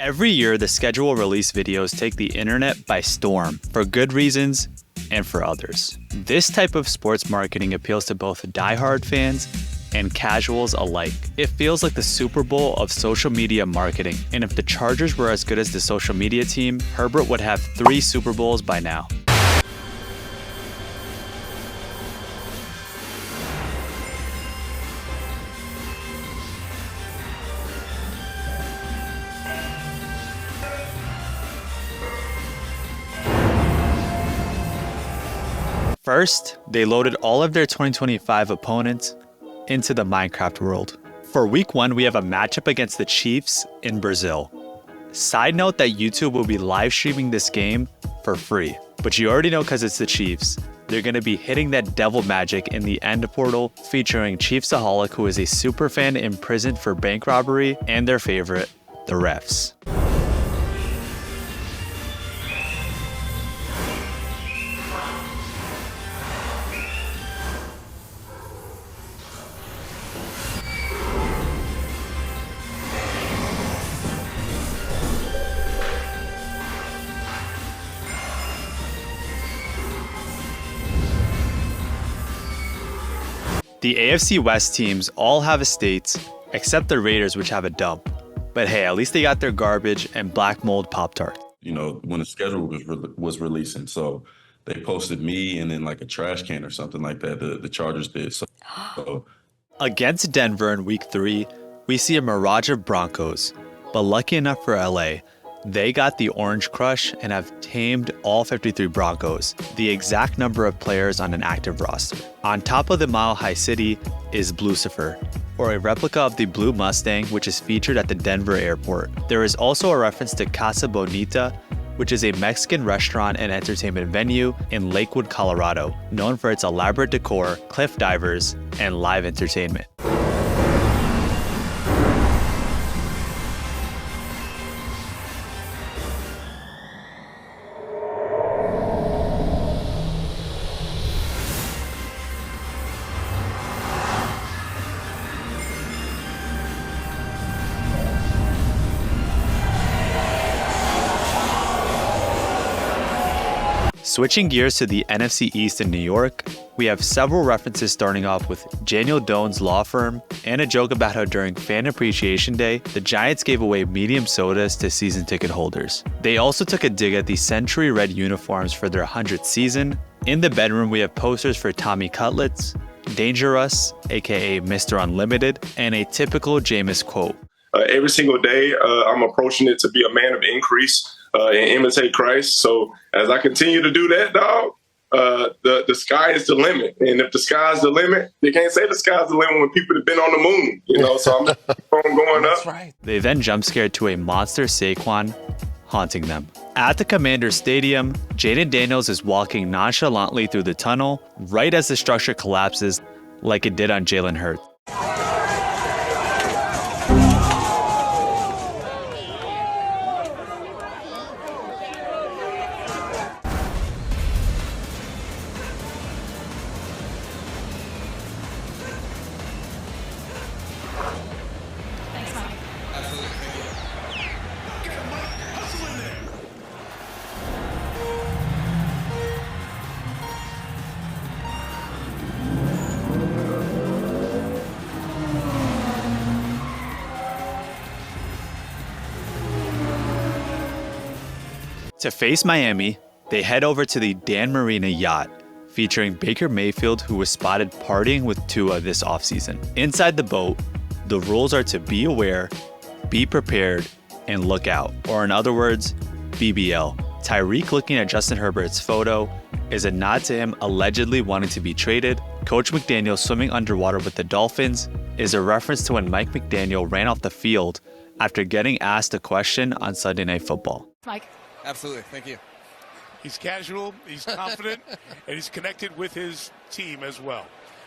Every year, the schedule release videos take the internet by storm, for good reasons and for others. This type of sports marketing appeals to both diehard fans and casuals alike. It feels like the Super Bowl of social media marketing, and if the Chargers were as good as the social media team, Herbert would have 3 Super Bowls by now. First, they loaded all of their 2025 opponents into the Minecraft world. For week 1, we have a matchup against the Chiefs in Brazil. Side note that YouTube will be live streaming this game for free, but you already know because it's the Chiefs. They're going to be hitting that devil magic in the end portal featuring Chiefsaholic, who is a super fan imprisoned for bank robbery, and their favorite, the refs. The AFC West teams all have estates, except the Raiders, which have a dump. But hey, at least they got their garbage and black mold Pop-Tart. You know, when the schedule was releasing, so they posted me and then like a trash can or something like that. The Chargers did. So Against Denver in week 3, we see a mirage of Broncos. But lucky enough for LA, they got the Orange Crush and have tamed all 53 Broncos, the exact number of players on an active roster. On top of the Mile High City is Blucifer, or a replica of the Blue Mustang, which is featured at the Denver airport. There is also a reference to Casa Bonita, which is a Mexican restaurant and entertainment venue in Lakewood, Colorado, known for its elaborate decor, cliff divers, and live entertainment. Switching gears to the NFC East in New York, we have several references starting off with Daniel Doan's law firm and a joke about how during Fan Appreciation Day, the Giants gave away medium sodas to season ticket holders. They also took a dig at the Century Red uniforms for their 100th season. In the bedroom, we have posters for Tommy Cutlets, Dangerous, aka Mr. Unlimited, and a typical Jameis quote. Every single day, I'm approaching it to be a man of increase and imitate Christ. So as I continue to do that, dog, the sky is the limit. And if the sky's the limit, they can't say the sky's the limit when people have been on the moon, you know, so I'm just going up. Right. They then jump scared to a monster Saquon haunting them. At the Commander's Stadium, Jaden Daniels is walking nonchalantly through the tunnel right as the structure collapses like it did on Jalen Hurts. To face Miami, they head over to the Dan Marino yacht, featuring Baker Mayfield, who was spotted partying with Tua this offseason. Inside the boat, the rules are to be aware, be prepared, and look out. Or in other words, BBL. Tyreek looking at Justin Herbert's photo is a nod to him allegedly wanting to be traded. Coach McDaniel swimming underwater with the Dolphins is a reference to when Mike McDaniel ran off the field after getting asked a question on Sunday Night Football. Mike. Absolutely. Thank you. He's casual, he's confident, and he's connected with his team as well.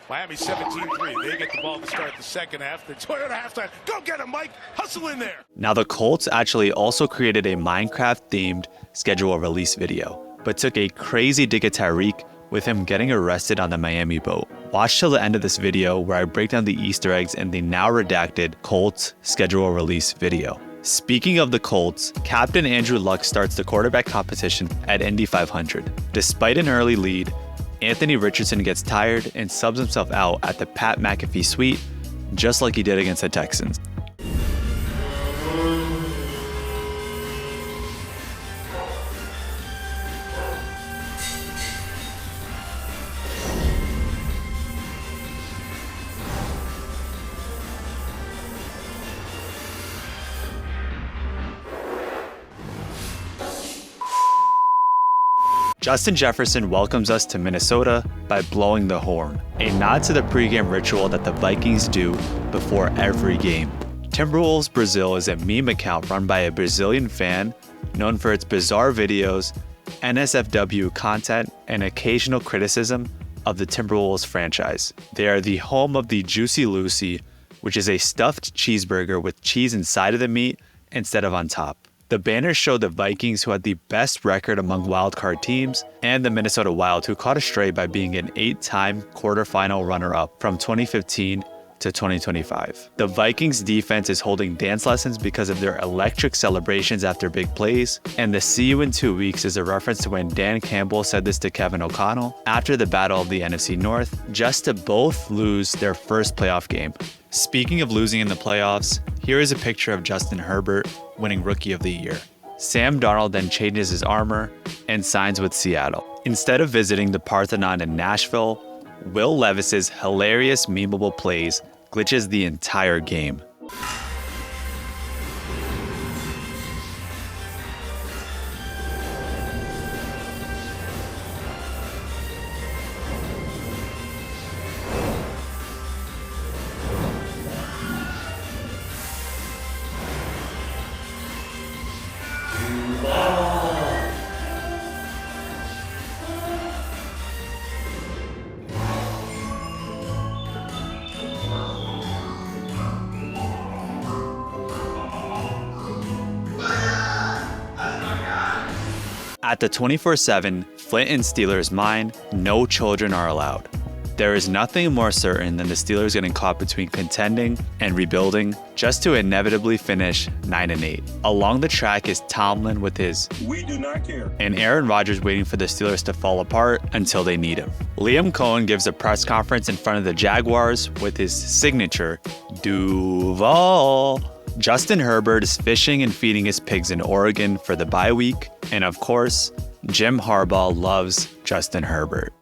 Miami 17-3. They get the ball to start the second half. They're Toyota halftime. Go get him, Mike. Hustle in there. Now, the Colts actually also created a Minecraft-themed schedule release video, but took a crazy dig at Tyreek with him getting arrested on the Miami boat. Watch till the end of this video where I break down the Easter eggs in the now redacted Colts schedule release video. Speaking of the Colts, Captain Andrew Luck starts the quarterback competition at Indy 500. Despite an early lead, Anthony Richardson gets tired and subs himself out at the Pat McAfee suite, just like he did against the Texans. Justin Jefferson welcomes us to Minnesota by blowing the horn, a nod to the pregame ritual that the Vikings do before every game. Timberwolves Brazil is a meme account run by a Brazilian fan known for its bizarre videos, NSFW content, and occasional criticism of the Timberwolves franchise. They are the home of the Juicy Lucy, which is a stuffed cheeseburger with cheese inside of the meat instead of on top. The banners show the Vikings, who had the best record among wildcard teams, and the Minnesota Wild, who caught a stray by being an 8-time quarterfinal runner-up from 2015 to 2025. The Vikings defense is holding dance lessons because of their electric celebrations after big plays, and the "see you in 2 weeks" is a reference to when Dan Campbell said this to Kevin O'Connell after the battle of the NFC North, just to both lose their first playoff game. Speaking of losing in the playoffs, here is a picture of Justin Herbert winning Rookie of the Year. Sam Darnold then changes his armor and signs with Seattle. Instead of visiting the Parthenon in Nashville, Will Levis's hilarious memeable plays glitches the entire game. At the 24/7 Flint and Steelers mine, no children are allowed. There is nothing more certain than the Steelers getting caught between contending and rebuilding, just to inevitably finish 9-8. Along the track is Tomlin with his "we do not care," and Aaron Rodgers waiting for the Steelers to fall apart until they need him. Liam Cohen gives a press conference in front of the Jaguars with his signature Duval. Justin Herbert is fishing and feeding his pigs in Oregon for the bye week, and of course, Jim Harbaugh loves Justin Herbert.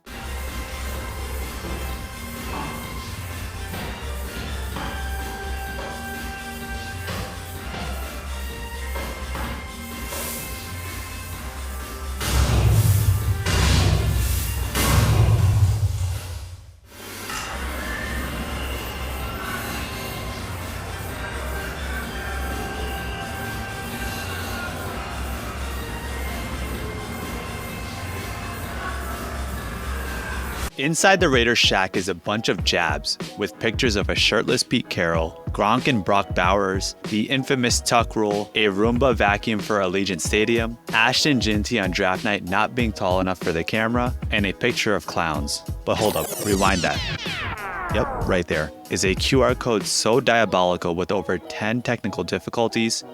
Inside the Raiders shack is a bunch of jabs, with pictures of a shirtless Pete Carroll, Gronk and Brock Bowers, the infamous tuck rule, a Roomba vacuum for Allegiant Stadium, Ashton Ginty on draft night not being tall enough for the camera, and a picture of clowns. But hold up, rewind that. Yep, right there, is a QR code so diabolical with over 10 technical difficulties,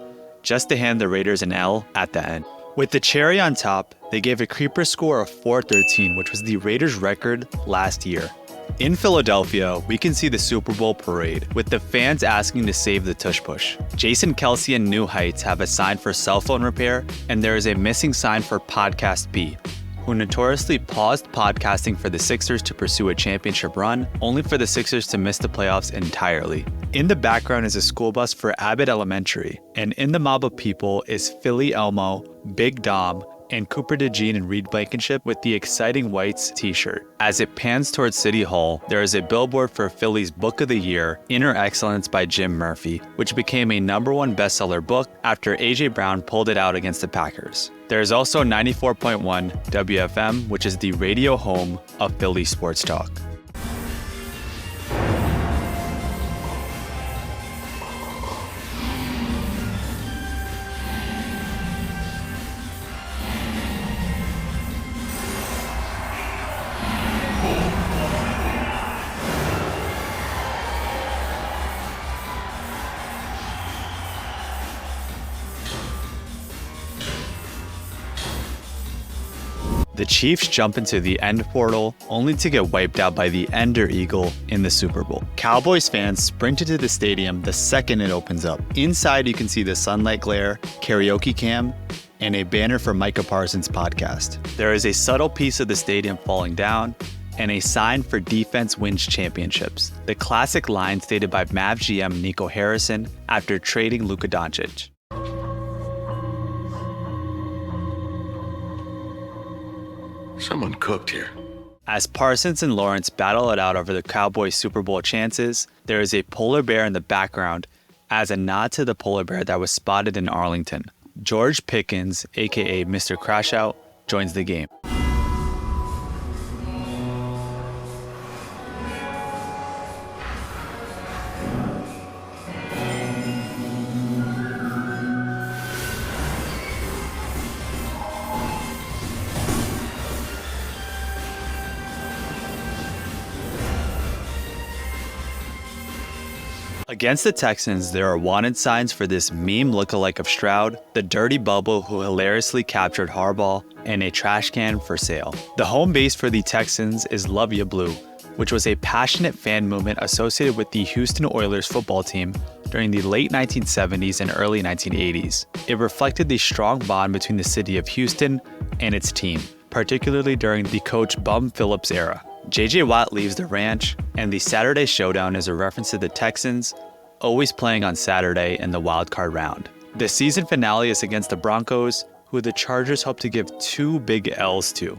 just to hand the Raiders an L at the end. With the cherry on top, they gave a creeper score of 413, which was the Raiders' record last year. In Philadelphia, we can see the Super Bowl parade, with the fans asking to save the tush push. Jason Kelce and New Heights have a sign for cell phone repair, and there is a missing sign for Podcast P, who notoriously paused podcasting for the Sixers to pursue a championship run, only for the Sixers to miss the playoffs entirely. In the background is a school bus for Abbott Elementary, and in the mob of people is Philly Elmo, Big Dom, and Cooper DeJean and Reed Blankenship with the Exciting Whites t-shirt. As it pans towards City Hall, there is a billboard for Philly's Book of the Year, Inner Excellence by Jim Murphy, which became a #1 bestseller book after A.J. Brown pulled it out against the Packers. There is also 94.1 WFM, which is the radio home of Philly sports talk. The Chiefs jump into the end portal, only to get wiped out by the Ender Eagle in the Super Bowl. Cowboys fans sprinted to the stadium the second it opens up. Inside, you can see the sunlight glare, karaoke cam, and a banner for Micah Parsons' podcast. There is a subtle piece of the stadium falling down, and a sign for defense wins championships. The classic line stated by Mavs GM Nico Harrison after trading Luka Doncic. Someone cooked here. As Parsons and Lawrence battle it out over the Cowboys' Super Bowl chances, there is a polar bear in the background as a nod to the polar bear that was spotted in Arlington. George Pickens, aka Mr. Crashout, joins the game. Against the Texans, there are wanted signs for this meme lookalike of Stroud, the dirty bubble who hilariously captured Harbaugh, and a trash can for sale. The home base for the Texans is Love Ya Blue, which was a passionate fan movement associated with the Houston Oilers football team during the late 1970s and early 1980s. It reflected the strong bond between the city of Houston and its team, particularly during the coach Bum Phillips era. J.J. Watt leaves the ranch, and the Saturday Showdown is a reference to the Texans, always playing on Saturday in the wildcard round. The season finale is against the Broncos, who the Chargers hope to give 2 big L's to.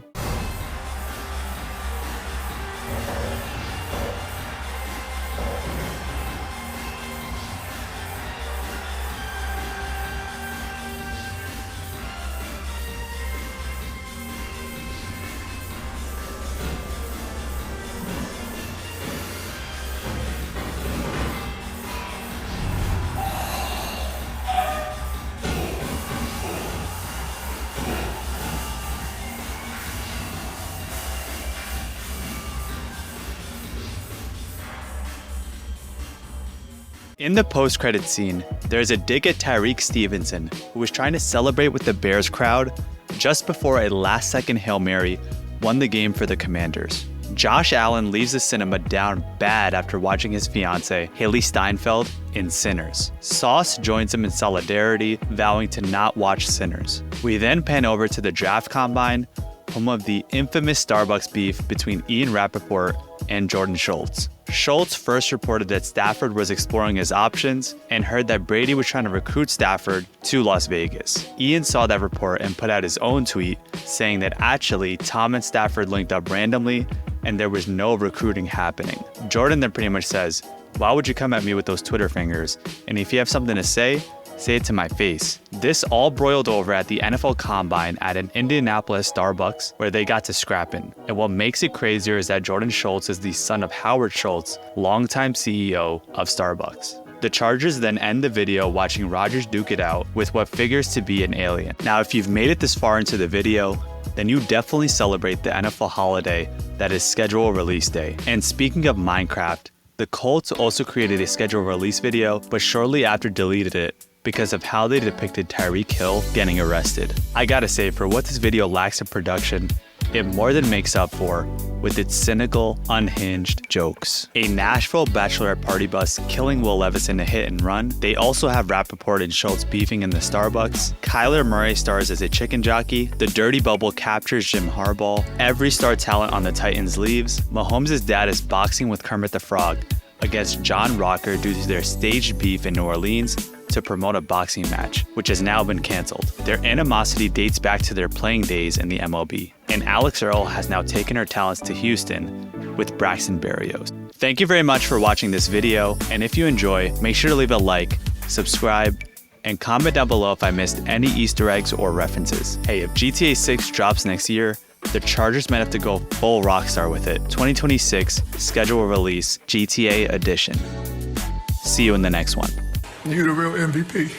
In the post-credit scene, there's a dig at Tyreek Stevenson, who was trying to celebrate with the Bears crowd just before a last-second Hail Mary won the game for the Commanders. Josh Allen leaves the cinema down bad after watching his fiancée, Haley Steinfeld, in Sinners. Sauce joins him in solidarity, vowing to not watch Sinners. We then pan over to the draft combine, home of the infamous Starbucks beef between Ian Rappaport and Jordan Schultz. Schultz first reported that Stafford was exploring his options and heard that Brady was trying to recruit Stafford to Las Vegas. Ian saw that report and put out his own tweet saying that actually Tom and Stafford linked up randomly and there was no recruiting happening. Jordan then pretty much says, "Why would you come at me with those Twitter fingers? And if you have something to say it to my face." This all broiled over at the NFL Combine at an Indianapolis Starbucks where they got to scrapping. And what makes it crazier is that Jordan Schultz is the son of Howard Schultz, longtime CEO of Starbucks. The Chargers then end the video watching Rodgers duke it out with what figures to be an alien. Now, if you've made it this far into the video, then you definitely celebrate the NFL holiday that is schedule release day. And speaking of Minecraft, the Colts also created a schedule release video, but shortly after deleted it because of how they depicted Tyreek Hill getting arrested. I gotta say, for what this video lacks in production, it more than makes up for with its cynical, unhinged jokes. A Nashville bachelorette party bus killing Will Levis in a hit and run. They also have Rappaport and Schultz beefing in the Starbucks. Kyler Murray stars as a chicken jockey. The Dirty Bubble captures Jim Harbaugh. Every star talent on the Titans leaves. Mahomes' dad is boxing with Kermit the Frog against John Rocker due to their staged beef in New Orleans to promote a boxing match, which has now been canceled. Their animosity dates back to their playing days in the MLB. And Alex Earl has now taken her talents to Houston with Braxton Berrios. Thank you very much for watching this video, and if you enjoy, make sure to leave a like, subscribe, and comment down below if I missed any Easter eggs or references. Hey, if GTA 6 drops next year, the Chargers might have to go full Rockstar with it. 2026 schedule release GTA edition. See you in the next one. You the real MVP.